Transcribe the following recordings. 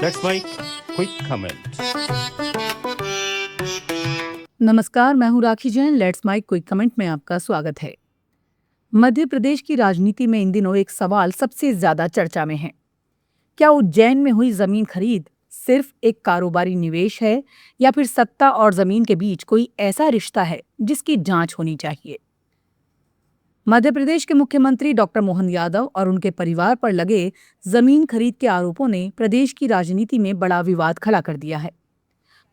That's my quick comment. नमस्कार, मैं हूँ Rakhi Jain. Let's my quick comment में आपका स्वागत है। मध्य प्रदेश की राजनीति में इन दिनों एक सवाल सबसे ज्यादा चर्चा में है। क्या उज्जैन में हुई जमीन खरीद सिर्फ एक कारोबारी निवेश है या फिर सत्ता और जमीन के बीच कोई ऐसा रिश्ता है जिसकी जांच होनी चाहिए? मध्य प्रदेश के मुख्यमंत्री डॉक्टर मोहन यादव और उनके परिवार पर लगे जमीन खरीद के आरोपों ने प्रदेश की राजनीति में बड़ा विवाद खड़ा कर दिया है।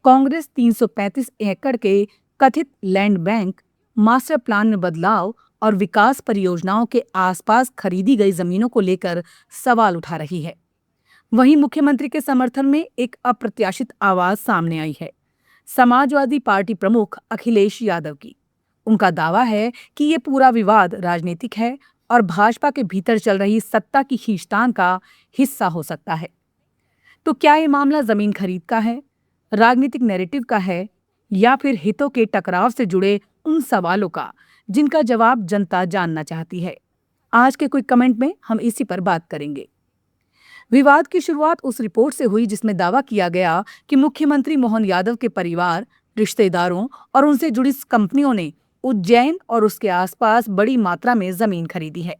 कांग्रेस 335 एकड़ के कथित लैंड बैंक, मास्टर प्लान में बदलाव और विकास परियोजनाओं के आसपास खरीदी गई जमीनों को लेकर सवाल उठा रही है। वहीं मुख्यमंत्री के समर्थन में एक अप्रत्याशित आवाज सामने आई है, समाजवादी पार्टी प्रमुख अखिलेश यादव की। उनका दावा है कि ये पूरा विवाद राजनीतिक है और भाजपा के भीतर चल रही सत्ता की खींचतान का हिस्सा हो सकता है। तो क्या ये मामला जमीन खरीद का है, राजनीतिक नैरेटिव का है या फिर हितों के टकराव से जुड़े उन सवालों का जिनका जवाब जनता जानना चाहती है? आज के क्विक कमेंट में हम इसी पर बात करेंगे। विवाद की शुरुआत उस रिपोर्ट से हुई जिसमें दावा किया गया कि मुख्यमंत्री मोहन यादव के परिवार, रिश्तेदारों और उनसे जुड़ी कंपनियों ने उज्जैन और उसके आसपास बड़ी मात्रा में जमीन खरीदी है।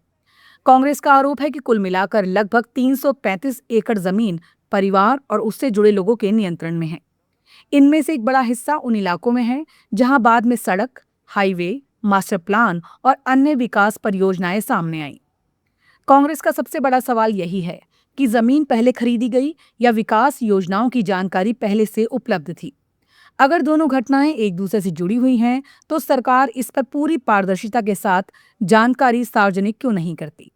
कांग्रेस का आरोप है कि कुल मिलाकर लगभग 335 एकड़ जमीन परिवार और उससे जुड़े लोगों के नियंत्रण में है। इनमें से एक बड़ा हिस्सा उन इलाकों में है जहां बाद में सड़क, हाईवे, मास्टर प्लान और अन्य विकास परियोजनाएं सामने आईं। कांग्रेस का सबसे बड़ा सवाल यही है कि जमीन पहले खरीदी गई या विकास योजनाओं की जानकारी पहले से उपलब्ध थी। अगर दोनों घटनाएं एक दूसरे से जुड़ी हुई हैं, तो सरकार इस पर पूरी पारदर्शिता के साथ जानकारी सार्वजनिक क्यों नहीं करती?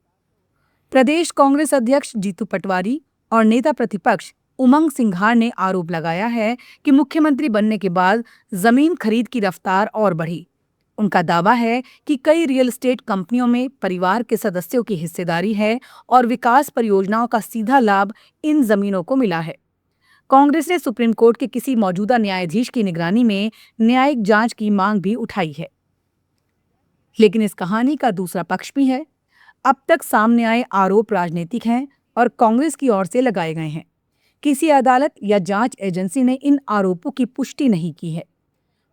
प्रदेश कांग्रेस अध्यक्ष जीतू पटवारी और नेता प्रतिपक्ष उमंग सिंघार ने आरोप लगाया है कि मुख्यमंत्री बनने के बाद जमीन खरीद की रफ्तार और बढ़ी। उनका दावा है कि कई रियल एस्टेट कंपनियों में परिवार के सदस्यों की हिस्सेदारी है और विकास परियोजनाओं का सीधा लाभ इन जमीनों को मिला है। कांग्रेस ने सुप्रीम कोर्ट के किसी मौजूदा न्यायाधीश की निगरानी में न्यायिक जांच की मांग भी उठाई है। लेकिन इस कहानी का दूसरा पक्ष भी है। अब तक सामने आए आरोप राजनीतिक हैं और कांग्रेस की ओर से लगाए गए हैं। किसी अदालत या जांच एजेंसी ने इन आरोपों की पुष्टि नहीं की है।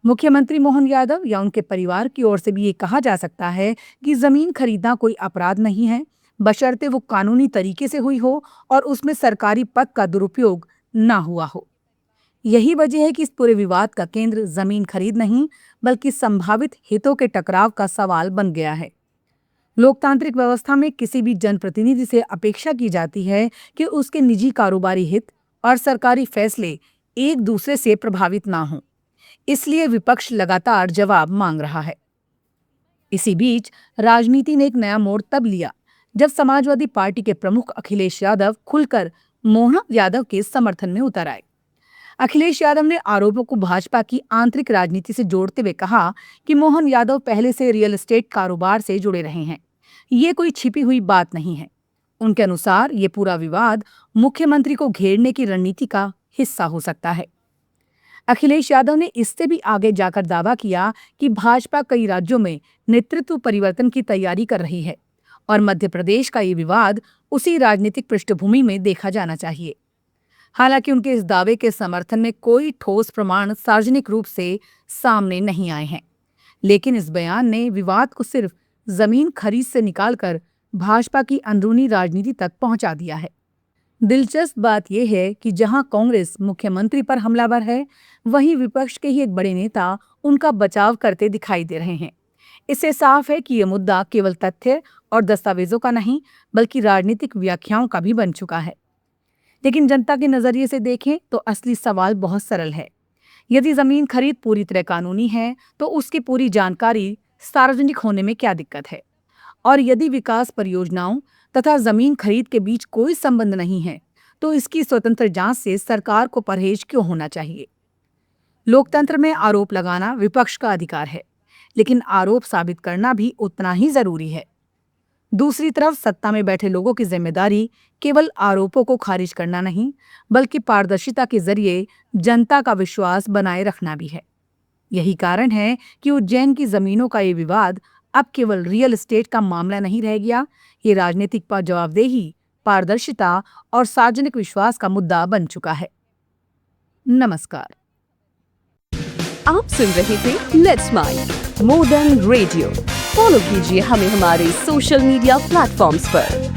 मुख्यमंत्री मोहन यादव या उनके परिवार की ओर से भी ये कहा जा सकता है कि जमीन खरीदना कोई अपराध नहीं है, बशर्ते वो कानूनी तरीके से हुई हो और उसमें सरकारी पद का दुरुपयोग ना हुआ हो। यही वजह है कि इस पूरे विवाद का केंद्र जमीन खरीद नहीं बल्कि संभावित हितों के टकराव का सवाल बन गया है। लोकतांत्रिक व्यवस्था में किसी भी जनप्रतिनिधि से अपेक्षा की जाती है कि उसके निजी कारोबारी हित और सरकारी फैसले एक दूसरे से प्रभावित ना हों। इसलिए विपक्ष लगातार जवाब मांग रहा है। इसी बीच राजनीति ने एक नया मोड़ तब लिया जब समाजवादी पार्टी के प्रमुख अखिलेश यादव खुलकर मोहन यादव के समर्थन में उतर आए। अखिलेश यादव ने आरोपों को भाजपा की आंतरिक राजनीति से जोड़ते हुए कहा कि मोहन यादव पहले से रियल एस्टेट कारोबार से जुड़े रहे हैं। ये कोई छिपी हुई बात नहीं है। उनके अनुसार ये पूरा विवाद मुख्यमंत्री को घेरने की रणनीति का हिस्सा हो सकता है। अखिलेश यादव ने इससे भी आगे जाकर दावा किया कि भाजपा कई राज्यों में नेतृत्व परिवर्तन की तैयारी कर रही है और मध्य प्रदेश का ये विवाद उसी राजनीतिक पृष्ठभूमि में देखा जाना चाहिए। हालांकि उनके इस दावे के समर्थन में कोई ठोस प्रमाण सार्वजनिक रूप से सामने नहीं आए हैं, लेकिन इस बयान ने विवाद को सिर्फ जमीन खरीद से निकालकर भाजपा की अंदरूनी राजनीति तक पहुंचा दिया है। दिलचस्प बात यह है कि जहां कांग्रेस मुख्यमंत्री पर हमलावर है, वहीं विपक्ष के ही एक बड़े नेता उनका बचाव करते दिखाई दे रहे हैं। इससे साफ है कि यह मुद्दा केवल तथ्य और दस्तावेजों का नहीं बल्कि राजनीतिक व्याख्याओं का भी बन चुका है। लेकिन जनता के नजरिए से देखें तो असली सवाल बहुत सरल है। यदि जमीन खरीद पूरी तरह कानूनी है तो उसकी पूरी जानकारी सार्वजनिक होने में क्या दिक्कत है? और यदि विकास परियोजनाओं तथा जमीन खरीद के बीच कोई संबंध नहीं है तो इसकी स्वतंत्र जांच से सरकार को परहेज क्यों होना चाहिए? लोकतंत्र में आरोप लगाना विपक्ष का अधिकार है, लेकिन आरोप साबित करना भी उतना ही जरूरी है। दूसरी तरफ सत्ता में बैठे लोगों की जिम्मेदारी केवल आरोपों को खारिज करना नहीं बल्कि पारदर्शिता के जरिए जनता का विश्वास बनाए रखना भी है। यही कारण है कि उज्जैन की जमीनों का ये विवाद अब केवल रियल एस्टेट का मामला नहीं रह गया। ये राजनीतिक जवाबदेही, पारदर्शिता और सार्वजनिक विश्वास का मुद्दा बन चुका है। नमस्कार। आप सुन रहे थे let's mic more than radio. Follow कीजिए हमें हमारे सोशल मीडिया प्लेटफॉर्म्स पर।